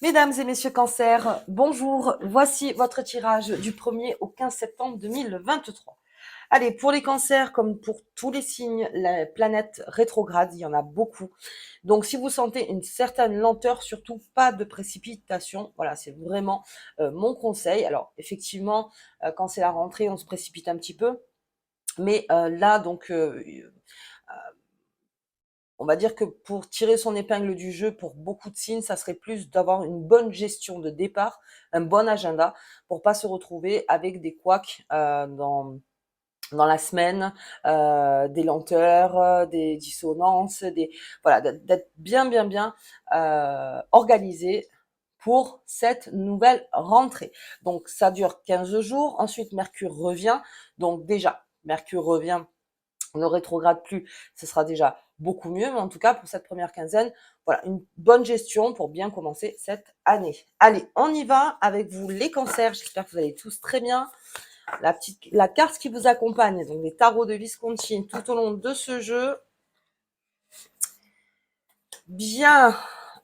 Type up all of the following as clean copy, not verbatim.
Mesdames et messieurs Cancer, bonjour. Voici votre tirage du 1er au 15 septembre 2023. Allez, pour les cancers, comme pour tous les signes, la planète rétrograde, il y en a beaucoup. Donc, si vous sentez une certaine lenteur, surtout pas de précipitation. Voilà, c'est vraiment mon conseil. Alors, effectivement, quand c'est la rentrée, on se précipite un petit peu. Mais là, donc, on va dire que pour tirer son épingle du jeu, pour beaucoup de signes, ça serait plus d'avoir une bonne gestion de départ, un bon agenda, pour pas se retrouver avec des couacs dans la semaine, des lenteurs, des dissonances, voilà, d'être bien organisé pour cette nouvelle rentrée. Donc ça dure 15 jours, ensuite Mercure revient, donc déjà, Mercure revient, ne rétrograde plus, ce sera déjà beaucoup mieux, mais en tout cas, pour cette première quinzaine, voilà, une bonne gestion pour bien commencer cette année. Allez, on y va avec vous les cancers, j'espère que vous allez tous très bien. La carte qui vous accompagne, donc les tarots de Visconti tout au long de ce jeu. Bien,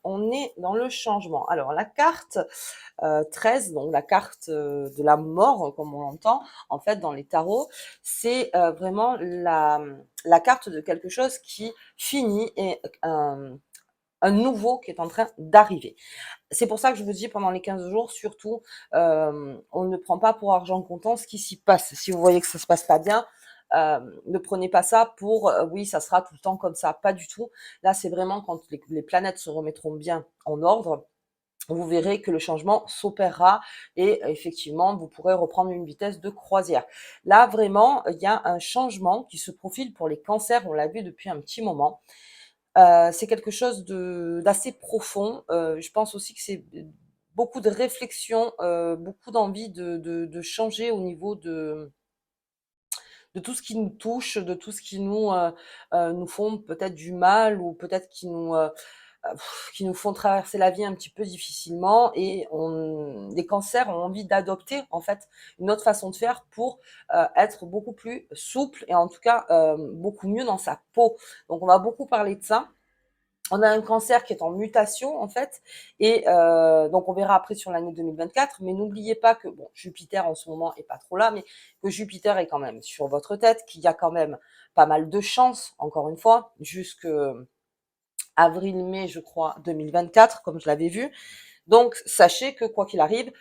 on est dans le changement. Alors, la carte 13, donc la carte de la mort, comme on l'entend, en fait, dans les tarots, c'est vraiment la carte de quelque chose qui finit et un nouveau qui est en train d'arriver. C'est pour ça que je vous dis, pendant les 15 jours, surtout, on ne prend pas pour argent comptant ce qui s'y passe. Si vous voyez que ça se passe pas bien, ne prenez pas ça pour oui, ça sera tout le temps comme ça. Pas du tout. Là, c'est vraiment quand les planètes se remettront bien en ordre, vous verrez que le changement s'opérera et effectivement, vous pourrez reprendre une vitesse de croisière. Là, vraiment, il y a un changement qui se profile pour les cancers. On l'a vu depuis un petit moment. C'est quelque chose d'assez profond. Je pense aussi que c'est beaucoup de réflexion, beaucoup d'envie de changer au niveau de tout ce qui nous touche, de tout ce qui nous font peut-être du mal ou peut-être qui nous font traverser la vie un petit peu difficilement et les cancers ont envie d'adopter en fait une autre façon de faire pour être beaucoup plus souple et en tout cas beaucoup mieux dans sa peau. Donc on va beaucoup parler de ça. On a un cancer qui est en mutation en fait, et donc on verra après sur l'année 2024. Mais n'oubliez pas que bon, Jupiter en ce moment est pas trop là, mais que Jupiter est quand même sur votre tête, qu'il y a quand même pas mal de chance, encore une fois, jusque avril-mai, je crois, 2024, comme je l'avais vu. Donc sachez que quoi qu'il arrive,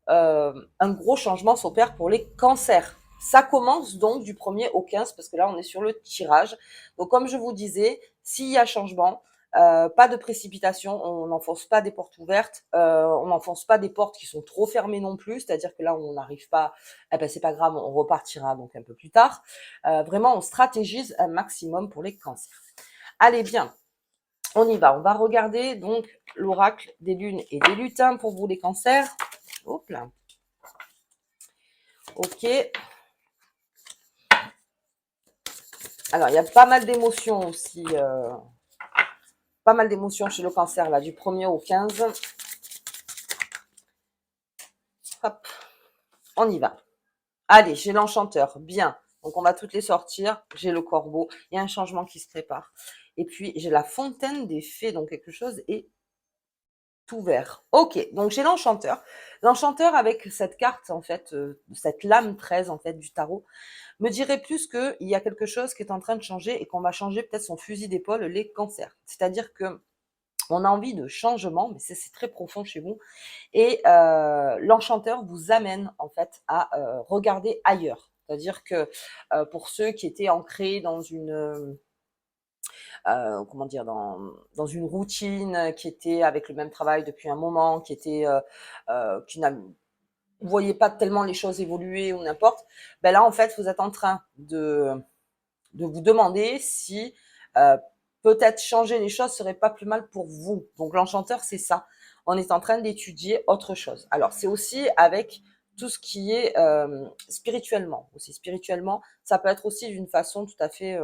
un gros changement s'opère pour les cancers. Ça commence donc du 1er au 15, parce que là, on est sur le tirage. Donc, comme je vous disais, s'il y a changement, pas de précipitation, on n'enfonce pas des portes ouvertes, on n'enfonce pas des portes qui sont trop fermées non plus, c'est-à-dire que là où on n'arrive pas, eh ben c'est pas grave, on repartira donc un peu plus tard. Vraiment, on stratégise un maximum pour les cancers. Allez bien, on y va. On va regarder donc l'oracle des lunes et des lutins pour vous les cancers. Hop là. Ok. Alors, il y a pas mal d'émotions aussi. Pas mal d'émotions chez le cancer, là, du 1er au 15. Hop, on y va. Allez, j'ai l'enchanteur. Bien. Donc, on va toutes les sortir. J'ai le corbeau. Il y a un changement qui se prépare. Et puis, j'ai la fontaine des fées. Donc, quelque chose est ouvert. Ok, donc j'ai l'enchanteur. L'enchanteur avec cette carte, en fait, cette lame 13, en fait, du tarot, me dirait plus qu'il y a quelque chose qui est en train de changer et qu'on va changer peut-être son fusil d'épaule, les cancers. C'est-à-dire que on a envie de changement, mais c'est très profond chez vous. Et l'enchanteur vous amène en fait à regarder ailleurs. C'est-à-dire que pour ceux qui étaient ancrés dans une comment dire, dans une routine, qui était avec le même travail depuis un moment, qui n'a vous voyez pas tellement les choses évoluer ou n'importe, ben là en fait vous êtes en train de vous demander si peut-être changer les choses serait pas plus mal pour vous. Donc l'enchanteur, c'est ça. On est en train d'étudier autre chose. Alors c'est aussi avec tout ce qui est spirituellement. Aussi spirituellement, ça peut être aussi d'une façon tout à fait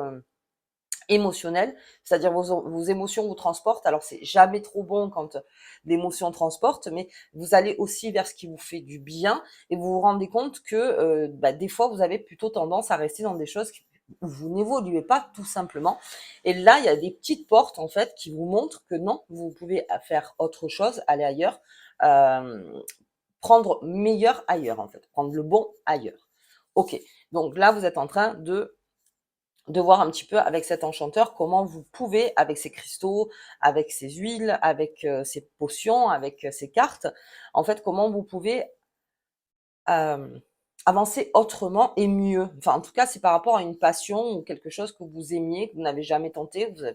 émotionnelle, c'est-à-dire vos émotions vous transportent. Alors c'est jamais trop bon quand l'émotion transporte, mais vous allez aussi vers ce qui vous fait du bien et vous vous rendez compte que des fois vous avez plutôt tendance à rester dans des choses vous n'évoluez pas tout simplement. Et là, il y a des petites portes en fait qui vous montrent que non, vous pouvez faire autre chose, aller ailleurs, prendre meilleur ailleurs en fait, prendre le bon ailleurs. Ok, donc là, vous êtes en train de voir un petit peu avec cet enchanteur comment vous pouvez, avec ces cristaux, avec ces huiles, avec ces potions, avec ces cartes, en fait, comment vous pouvez avancer autrement et mieux. Enfin, en tout cas, c'est par rapport à une passion ou quelque chose que vous aimiez, que vous n'avez jamais tenté, vous ne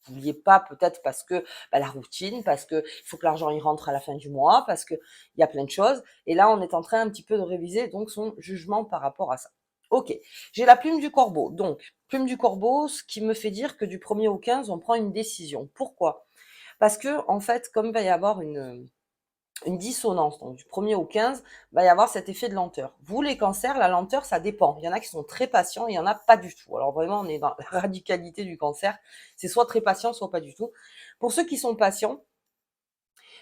vouliez pas peut-être parce que la routine, parce que il faut que l'argent y rentre à la fin du mois, parce que il y a plein de choses. Et là, on est en train un petit peu de réviser donc son jugement par rapport à ça. Ok, j'ai la plume du corbeau. Donc, plume du corbeau, ce qui me fait dire que du 1er au 15, on prend une décision. Pourquoi? Parce que, en fait, comme il va y avoir une dissonance, donc du 1er au 15, il va y avoir cet effet de lenteur. Vous, les cancers, la lenteur, ça dépend. Il y en a qui sont très patients, il y en a pas du tout. Alors vraiment, on est dans la radicalité du cancer. C'est soit très patient, soit pas du tout. Pour ceux qui sont patients,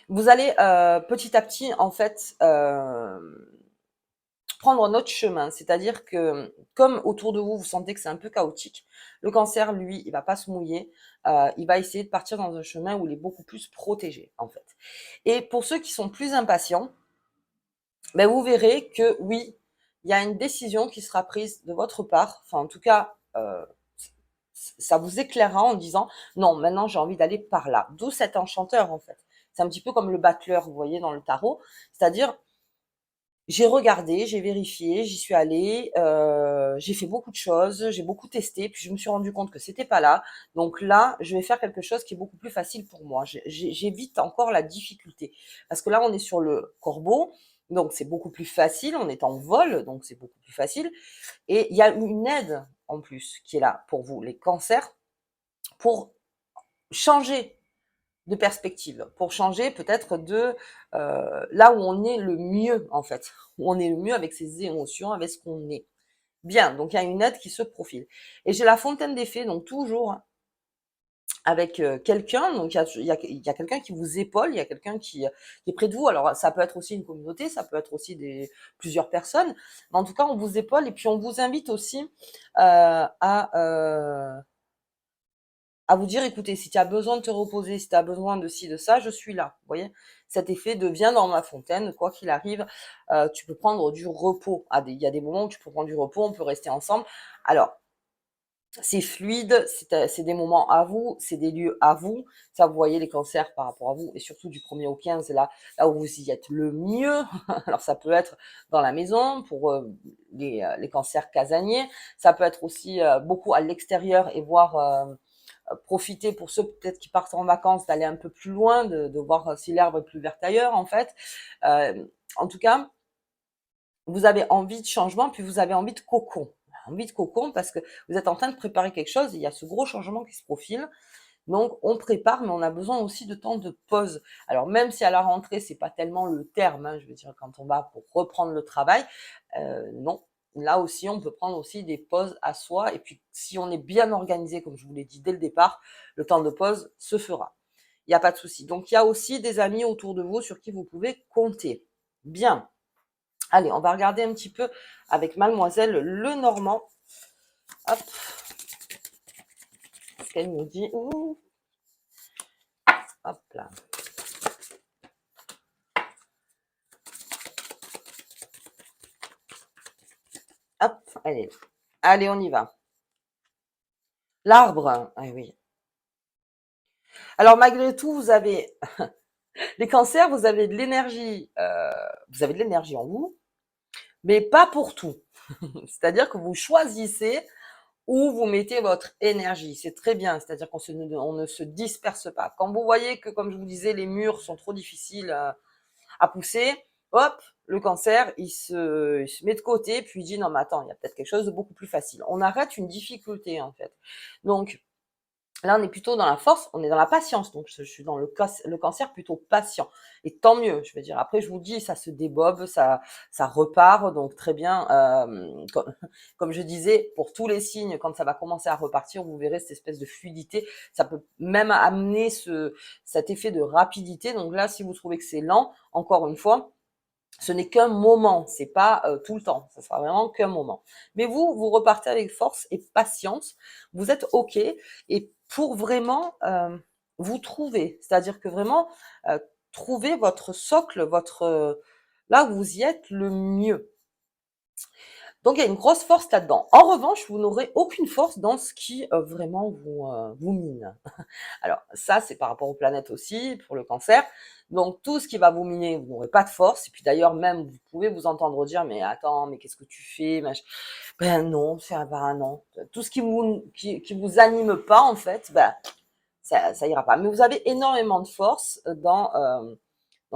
vous allez petit à petit, en fait, prendre un autre chemin. C'est-à-dire que, comme autour de vous, vous sentez que c'est un peu chaotique, le cancer, lui, il va pas se mouiller. Il va essayer de partir dans un chemin où il est beaucoup plus protégé, en fait. Et pour ceux qui sont plus impatients, ben vous verrez que oui, il y a une décision qui sera prise de votre part. Enfin, en tout cas, ça vous éclairera en disant non, maintenant j'ai envie d'aller par là. D'où cet enchanteur en fait. C'est un petit peu comme le battleur, vous voyez, dans le tarot. C'est-à-dire, j'ai regardé, j'ai vérifié, j'y suis allée, j'ai fait beaucoup de choses, j'ai beaucoup testé, puis je me suis rendu compte que c'était pas là. Donc là, je vais faire quelque chose qui est beaucoup plus facile pour moi. J'évite encore la difficulté. Parce que là, on est sur le corbeau, donc c'est beaucoup plus facile, on est en vol, donc c'est beaucoup plus facile. Et il y a une aide en plus qui est là pour vous, les cancers, pour changer de perspective, pour changer peut-être de là où on est le mieux en fait, où on est le mieux avec ses émotions, avec ce qu'on est. Bien, donc il y a une aide qui se profile. Et j'ai la fontaine des fées, donc toujours avec quelqu'un, donc il y a quelqu'un qui vous épaule, il y a quelqu'un qui est près de vous. Alors ça peut être aussi une communauté, ça peut être aussi plusieurs personnes, mais en tout cas on vous épaule et puis on vous invite aussi à vous dire, écoutez, si tu as besoin de te reposer, si tu as besoin de ci, de ça, je suis là. Vous voyez, cet effet de viens dans ma fontaine, quoi qu'il arrive, tu peux prendre du repos. Il y a des moments où tu peux prendre du repos, on peut rester ensemble. Alors, c'est fluide, c'est des moments à vous, c'est des lieux à vous. Ça, vous voyez les cancers par rapport à vous, et surtout du 1er au 15, là où vous y êtes le mieux. Alors, ça peut être dans la maison pour les cancers casaniers. Ça peut être aussi beaucoup à l'extérieur et voir profiter pour ceux peut-être qui partent en vacances d'aller un peu plus loin, de voir si l'herbe est plus verte ailleurs en fait. En tout cas, vous avez envie de changement, puis vous avez envie de cocon. Envie de cocon parce que vous êtes en train de préparer quelque chose, il y a ce gros changement qui se profile. Donc on prépare, mais on a besoin aussi de temps de pause. Alors même si à la rentrée, c'est pas tellement le terme, hein, je veux dire quand on va pour reprendre le travail, non. Là aussi, on peut prendre aussi des pauses à soi. Et puis, si on est bien organisé, comme je vous l'ai dit dès le départ, le temps de pause se fera. Il n'y a pas de souci. Donc, il y a aussi des amis autour de vous sur qui vous pouvez compter. Bien. Allez, on va regarder un petit peu avec Mademoiselle Lenormand. Hop. Ce qu'elle nous dit. Ouh. Hop là. Hop, allez. Allez, on y va. L'arbre. Ah oui. Alors, malgré tout, vous avez les cancers, vous avez de l'énergie en vous, mais pas pour tout. C'est-à-dire que vous choisissez où vous mettez votre énergie. C'est très bien, c'est-à-dire on ne se disperse pas. Quand vous voyez que, comme je vous disais, les murs sont trop difficiles à pousser, hop, le cancer, il se met de côté, puis il dit non mais attends, il y a peut-être quelque chose de beaucoup plus facile. On arrête une difficulté en fait. Donc là, on est plutôt dans la force, on est dans la patience. Donc, je suis dans le cancer plutôt patient. Et tant mieux, je veux dire. Après, je vous dis, ça se débobe, ça repart. Donc, très bien. Comme je disais, pour tous les signes, quand ça va commencer à repartir, vous verrez cette espèce de fluidité. Ça peut même amener cet effet de rapidité. Donc là, si vous trouvez que c'est lent, encore une fois, Ce n'est qu'un moment, c'est pas tout le temps, ça sera vraiment qu'un moment. Mais vous repartez avec force et patience, vous êtes OK et pour vraiment vous trouver, c'est-à-dire que vraiment trouver votre socle, votre là où vous y êtes le mieux. Donc il y a une grosse force là-dedans. En revanche, vous n'aurez aucune force dans ce qui vraiment vous mine. Alors ça, c'est par rapport aux planètes aussi, pour le cancer. Donc tout ce qui va vous miner, vous n'aurez pas de force. Et puis d'ailleurs, même, vous pouvez vous entendre dire, mais attends, mais qu'est-ce que tu fais? Ben non, ça va, non. Tout ce qui vous anime pas, en fait, ben, ça ira pas. Mais vous avez énormément de force dans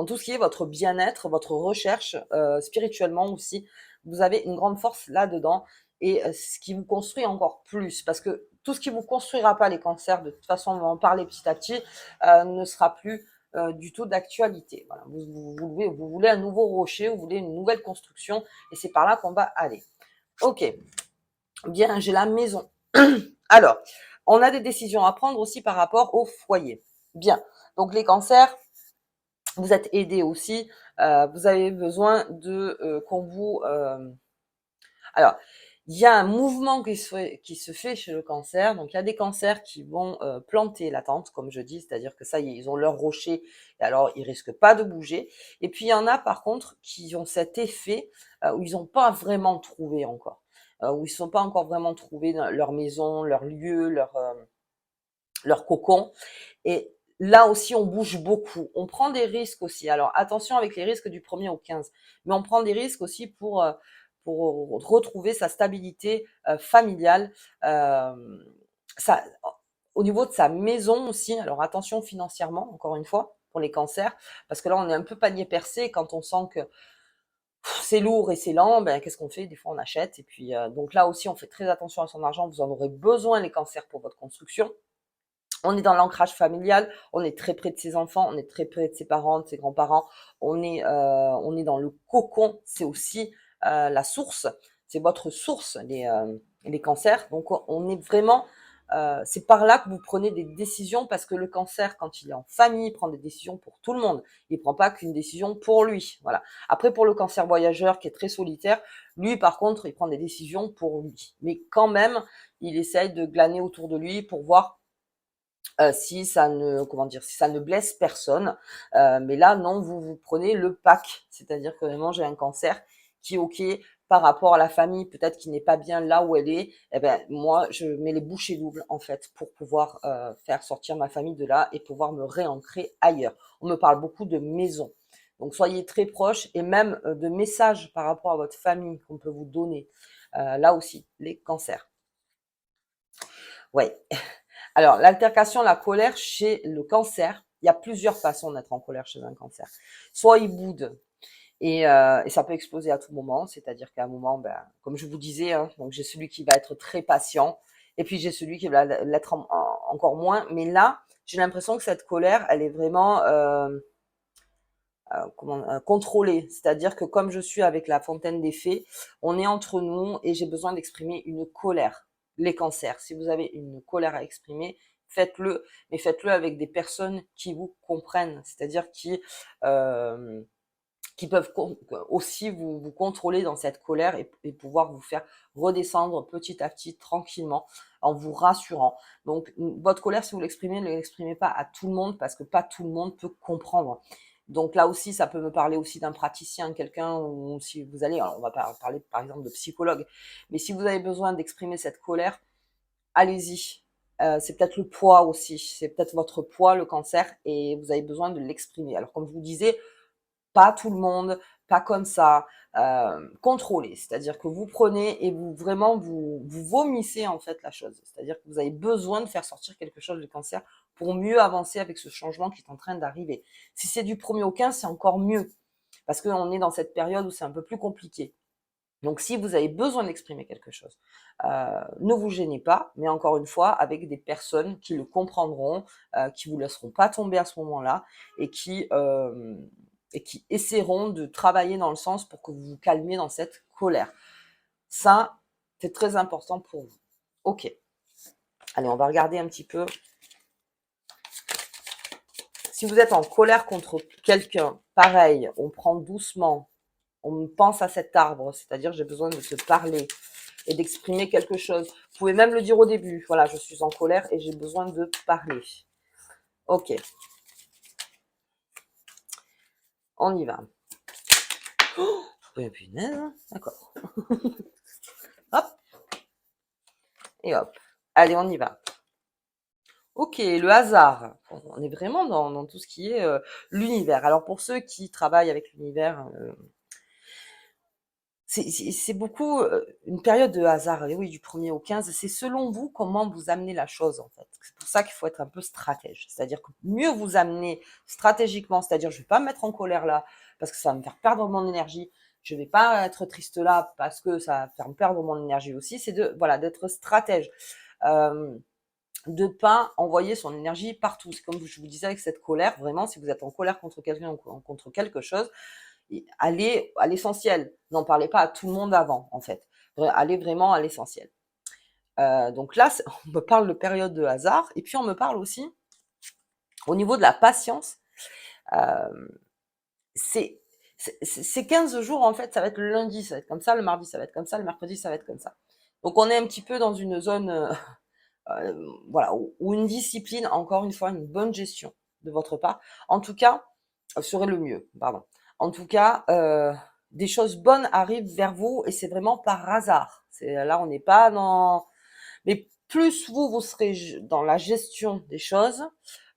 tout ce qui est votre bien-être, votre recherche, spirituellement aussi. Vous avez une grande force là-dedans et ce qui vous construit encore plus. Parce que tout ce qui vous construira pas les cancers, de toute façon, on va en parler petit à petit, ne sera plus du tout d'actualité. Voilà. Vous voulez un nouveau rocher, vous voulez une nouvelle construction et c'est par là qu'on va aller. Ok, bien, j'ai la maison. Alors, on a des décisions à prendre aussi par rapport au foyer. Bien, donc les cancers, vous êtes aidé aussi, vous avez besoin de qu'on vous alors il y a un mouvement qui se fait chez le cancer. Donc il y a des cancers qui vont planter la tente, comme je dis, c'est-à-dire que ça y est, ils ont leur rocher, et alors ils risquent pas de bouger. Et puis il y en a par contre qui ont cet effet où ils n'ont pas vraiment trouvé encore, où ils sont pas encore vraiment trouvés leur maison, leur lieu, leur cocon. Et là aussi, on bouge beaucoup. On prend des risques aussi. Alors, attention avec les risques du 1er au 15. Mais on prend des risques aussi pour retrouver sa stabilité familiale. Euh, ça, au niveau de sa maison aussi. Alors, attention financièrement, encore une fois, pour les cancers. Parce que là, on est un peu panier percé quand on sent que c'est lourd et c'est lent. Ben, qu'est-ce qu'on fait? Des fois, on achète. Et puis, donc là aussi, on fait très attention à son argent. Vous en aurez besoin, les cancers, pour votre construction. On est dans l'ancrage familial, on est très près de ses enfants, on est très près de ses parents, de ses grands-parents, on est dans le cocon, c'est aussi la source, c'est votre source, les cancers. Donc on est vraiment, c'est par là que vous prenez des décisions parce que le cancer, quand il est en famille, il prend des décisions pour tout le monde. Il prend pas qu'une décision pour lui. Voilà. Après pour le cancer voyageur qui est très solitaire, lui par contre, il prend des décisions pour lui. Mais quand même, il essaye de glaner autour de lui pour voir si ça ne comment dire? Si ça ne blesse personne. Mais là, non, vous prenez le pack. C'est-à-dire que vraiment, j'ai un cancer qui est OK par rapport à la famille, peut-être qui n'est pas bien là où elle est. Eh ben, moi, je mets les bouchées doubles, en fait, pour pouvoir faire sortir ma famille de là et pouvoir me réancrer ailleurs. On me parle beaucoup de maison. Donc, soyez très proches et même de messages par rapport à votre famille qu'on peut vous donner. Là aussi, les cancers. Ouais. Alors, l'altercation, la colère chez le cancer, il y a plusieurs façons d'être en colère chez un cancer. Soit il boude et ça peut exploser à tout moment, c'est-à-dire qu'à un moment, ben, comme je vous disais, hein, donc j'ai celui qui va être très patient et puis j'ai celui qui va l'être encore moins. Mais là, j'ai l'impression que cette colère, elle est vraiment contrôlée. C'est-à-dire que comme je suis avec la fontaine des fées, on est entre nous et j'ai besoin d'exprimer une colère. Les cancers, si vous avez une colère à exprimer, faites-le, mais faites-le avec des personnes qui vous comprennent, c'est-à-dire euh, qui peuvent aussi vous contrôler dans cette colère et pouvoir vous faire redescendre petit à petit, tranquillement, en vous rassurant. Donc, votre colère, si vous l'exprimez, ne l'exprimez pas à tout le monde parce que pas tout le monde peut comprendre. Donc là aussi, ça peut me parler aussi d'un praticien, quelqu'un, ou si vous allez, alors on va parler par exemple de psychologue, mais si vous avez besoin d'exprimer cette colère, allez-y. C'est peut-être le poids aussi, c'est peut-être votre poids, le cancer, et vous avez besoin de l'exprimer. Alors comme je vous disais, pas tout le monde, pas comme ça, contrôlé. C'est-à-dire que vous prenez et vous vomissez en fait la chose. C'est-à-dire que vous avez besoin de faire sortir quelque chose du cancer pour mieux avancer avec ce changement qui est en train d'arriver. Si c'est du 1er au 15, c'est encore mieux parce qu'on est dans cette période où c'est un peu plus compliqué. Donc si vous avez besoin d'exprimer quelque chose, ne vous gênez pas, mais encore une fois, avec des personnes qui le comprendront, qui vous laisseront pas tomber à ce moment-là et et qui essaieront de travailler dans le sens pour que vous vous calmiez dans cette colère. Ça, c'est très important pour vous. Ok. Allez, on va regarder un petit peu. Si vous êtes en colère contre quelqu'un, pareil, on prend doucement. on me pense à cet arbre, c'est-à-dire j'ai besoin de te parler et d'exprimer quelque chose. Vous pouvez même le dire au début. Voilà, je suis en colère et j'ai besoin de parler. Ok, on y va. Oh, oui, punaise, d'accord. Hop, et hop. Allez, on y va. Ok, le hasard. On est vraiment dans tout ce qui est l'univers. Alors pour ceux qui travaillent avec l'univers, c'est beaucoup une période de hasard. Et oui, du 1er au 15, c'est selon vous comment vous amenez la chose en fait. C'est pour ça qu'il faut être un peu stratège. C'est-à-dire que mieux vous amener stratégiquement, c'est-à-dire je vais pas me mettre en colère là parce que ça va me faire perdre mon énergie. Je vais pas être triste là parce que ça va faire me perdre mon énergie aussi. C'est de voilà d'être stratège. Euh, de pas envoyer son énergie partout. C'est comme je vous disais avec cette colère, vraiment, si vous êtes en colère contre quelqu'un ou contre quelque chose, allez à l'essentiel. N'en parlez pas à tout le monde avant, en fait. Allez vraiment à l'essentiel. Donc là, on me parle de période de hasard, et puis on me parle aussi, au niveau de la patience, euh, c'est ces 15 jours, en fait, ça va être le lundi, ça va être comme ça, le mardi, ça va être comme ça, le mercredi, ça va être comme ça. Donc on est un petit peu dans une zone voilà, ou une discipline, encore une fois, une bonne gestion de votre part, en tout cas, serait le mieux, pardon. En tout cas, des choses bonnes arrivent vers vous et c'est vraiment par hasard. Là, on n'est pas dans... Mais plus vous serez dans la gestion des choses,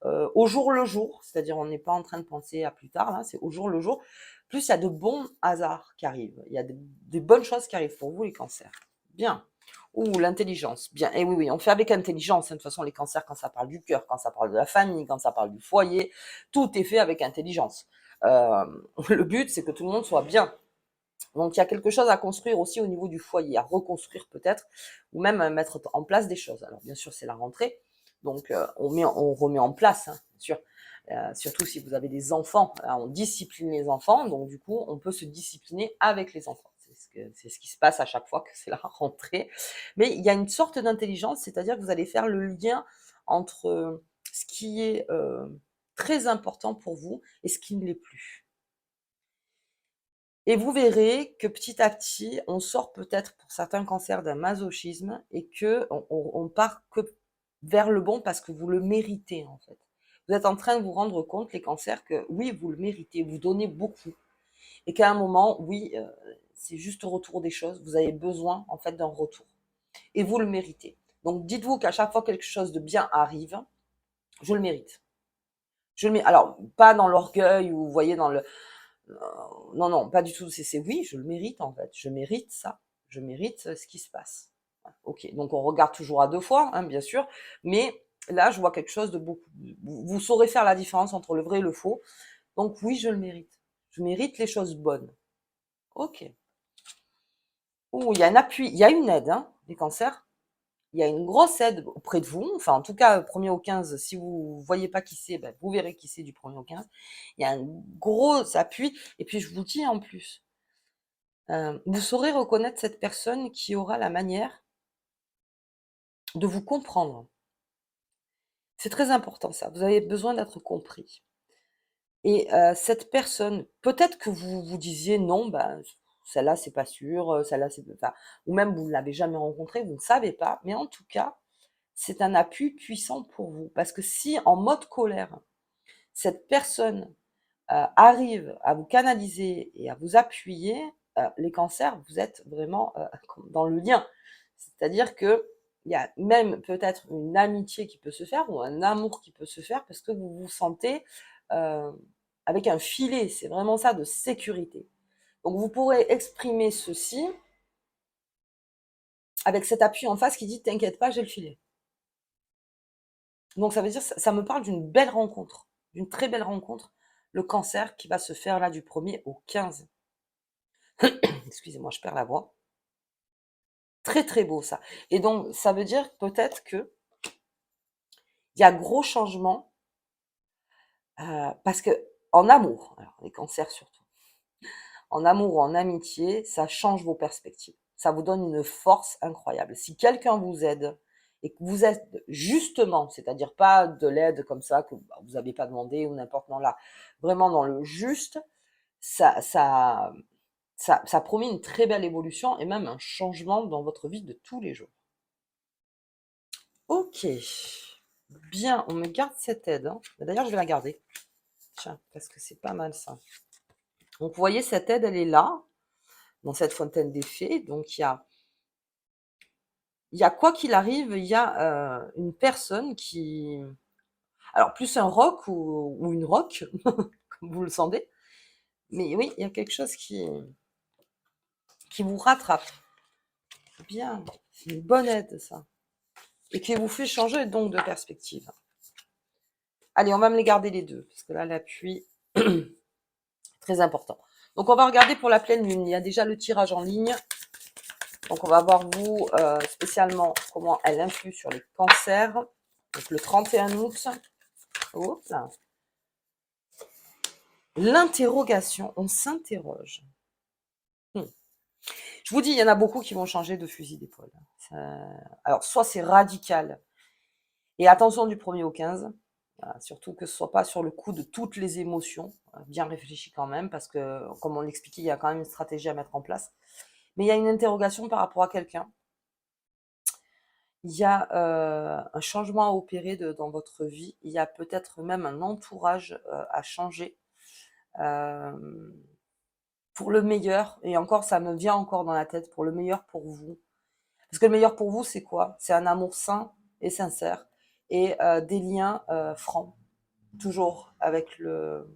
au jour le jour, c'est-à-dire on n'est pas en train de penser à plus tard, là, c'est au jour le jour, plus il y a de bons hasards qui arrivent. Il y a des bonnes choses qui arrivent pour vous, les cancers. Bien. Ouh, l'intelligence. Bien. Et oui, oui, on fait avec intelligence. De toute façon, les cancers, quand ça parle du cœur, quand ça parle de la famille, quand ça parle du foyer, tout est fait avec intelligence. Euh, le but, c'est que tout le monde soit bien. Donc, il y a quelque chose à construire aussi au niveau du foyer, à reconstruire peut-être, ou même à mettre en place des choses. Alors, bien sûr, c'est la rentrée. Donc, on remet en place, hein, bien sûr. Surtout si vous avez des enfants, on discipline les enfants. Donc, du coup, on peut se discipliner avec les enfants. C'est ce qui se passe à chaque fois que c'est la rentrée. Mais il y a une sorte d'intelligence, c'est-à-dire que vous allez faire le lien entre ce qui est très important pour vous et ce qui ne l'est plus. Et vous verrez que petit à petit, on sort peut-être pour certains cancers d'un masochisme et que on part que vers le bon parce que vous le méritez en fait. Vous êtes en train de vous rendre compte, les cancers, que oui, vous le méritez, vous donnez beaucoup. Et qu'à un moment, oui, c'est juste au retour des choses, vous avez besoin en fait d'un retour. Et vous le méritez. Donc dites-vous qu'à chaque fois quelque chose de bien arrive, je le mérite. Je le mérite. Alors, pas dans l'orgueil ou vous voyez dans le non, non, pas du tout. C'est oui, je le mérite en fait. Je mérite ça. Je mérite ce qui se passe. Ok, donc on regarde toujours à deux fois, hein, bien sûr, mais là, je vois quelque chose de beaucoup. Vous saurez faire la différence entre le vrai et le faux. Donc oui, je le mérite. Je mérite les choses bonnes. Ok. Ouh, il y a un appui, il y a une aide, hein, les cancers. Il y a une grosse aide auprès de vous. Enfin, en tout cas, 1er au 15, si vous ne voyez pas qui c'est, ben, vous verrez qui c'est du 1er au 15. Il y a un gros appui. Et puis, je vous dis en plus, vous saurez reconnaître cette personne qui aura la manière de vous comprendre. C'est très important ça. Vous avez besoin d'être compris. Et cette personne, peut-être que vous vous disiez non, ben, celle-là, c'est pas sûr, celle-là, c'est... Enfin, ou même vous ne l'avez jamais rencontrée, vous ne savez pas. Mais en tout cas, c'est un appui puissant pour vous. Parce que si en mode colère, cette personne arrive à vous canaliser et à vous appuyer, les cancers, vous êtes vraiment dans le lien. C'est-à-dire que il y a même peut-être une amitié qui peut se faire ou un amour qui peut se faire parce que vous vous sentez euh, avec un filet. C'est vraiment ça, de sécurité. Donc vous pourrez exprimer ceci avec cet appui en face qui dit t'inquiète pas, j'ai le filet. Donc ça veut dire, ça me parle d'une belle rencontre, d'une très belle rencontre, le cancer qui va se faire là du 1er au 15. Excusez-moi, je perds la voix. Très très beau ça. Et donc ça veut dire peut-être que il y a gros changement parce que en amour, alors les cancers surtout, en amour ou en amitié, ça change vos perspectives. Ça vous donne une force incroyable. Si quelqu'un vous aide et que vous êtes justement, c'est-à-dire pas de l'aide comme ça que vous n'avez pas demandé ou n'importe, non, là, vraiment dans le juste, ça ça promet une très belle évolution et même un changement dans votre vie de tous les jours. Ok, bien, on me garde cette aide, hein. D'ailleurs, je vais la garder. Tiens, parce que c'est pas mal ça. Donc, vous voyez, cette aide, elle est là, dans cette fontaine des fées. Donc, il y a quoi qu'il arrive, il y a une personne qui... Alors, plus un roc ou une roque, comme vous le sentez. Mais oui, il y a quelque chose qui vous rattrape. Bien, c'est une bonne aide, ça. Et qui vous fait changer donc de perspective. Allez, on va me les garder les deux, parce que là, l'appui, très important. Donc, on va regarder pour la pleine lune. Il y a déjà le tirage en ligne. Donc, on va voir, vous, spécialement, comment elle influe sur les cancers. Donc, le 31 août. Hop là. L'interrogation, on s'interroge. Je vous dis, il y en a beaucoup qui vont changer de fusil d'épaule. Alors, soit c'est radical. Et attention du 1er au 15. Voilà, surtout que ce ne soit pas sur le coup de toutes les émotions. Bien réfléchi quand même, parce que, comme on l'expliquait, il y a quand même une stratégie à mettre en place. Mais il y a une interrogation par rapport à quelqu'un. Il y a un changement à opérer dans votre vie. Il y a peut-être même un entourage à changer pour le meilleur. Et encore, ça me vient encore dans la tête, pour le meilleur pour vous. Parce que le meilleur pour vous, c'est quoi? C'est un amour sain et sincère et des liens francs, toujours avec le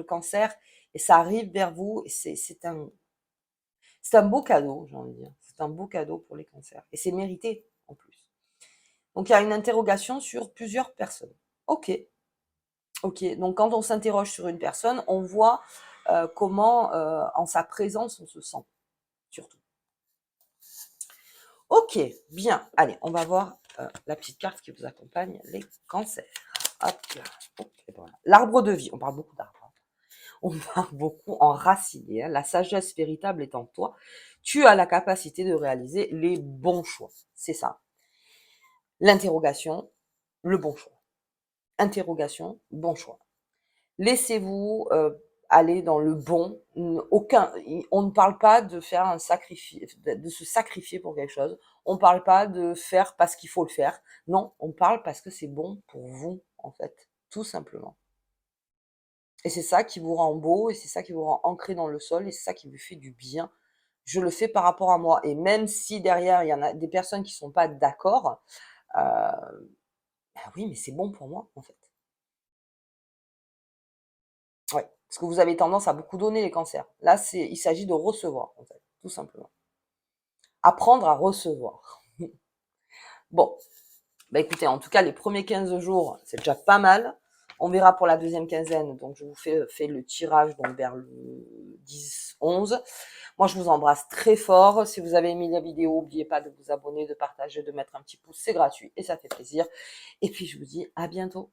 cancer. Et ça arrive vers vous et c'est un beau cadeau, j'ai envie de dire. C'est un beau cadeau pour les cancers. Et c'est mérité en plus. Donc il y a une interrogation sur plusieurs personnes. Ok. Ok. Donc quand on s'interroge sur une personne, on voit comment en sa présence on se sent, surtout. Ok, bien. Allez, on va voir la petite carte qui vous accompagne, les cancers. Hop là. Voilà. L'arbre de vie. On parle beaucoup d'arbres. Hein. On parle beaucoup enraciné. Hein. La sagesse véritable est en toi. Tu as la capacité de réaliser les bons choix. C'est ça. L'interrogation, le bon choix. Interrogation, bon choix. Laissez-vous aller dans le bon. On ne parle pas de faire un sacrifice, de se sacrifier pour quelque chose. On ne parle pas de faire parce qu'il faut le faire. Non, on parle parce que c'est bon pour vous, en fait, tout simplement. Et c'est ça qui vous rend beau, et c'est ça qui vous rend ancré dans le sol, et c'est ça qui vous fait du bien. Je le fais par rapport à moi. Et même si derrière, il y en a des personnes qui ne sont pas d'accord, ben oui, mais c'est bon pour moi, en fait. Ouais, parce que vous avez tendance à beaucoup donner les cancers. Là, il s'agit de recevoir, en fait, tout simplement. Apprendre à recevoir. Bon, bah écoutez, en tout cas, les premiers 15 jours, c'est déjà pas mal. On verra pour la deuxième quinzaine. Donc, je vous fais le tirage donc vers le 10-11. Moi, je vous embrasse très fort. Si vous avez aimé la vidéo, n'oubliez pas de vous abonner, de partager, de mettre un petit pouce. C'est gratuit et ça fait plaisir. Et puis, je vous dis à bientôt.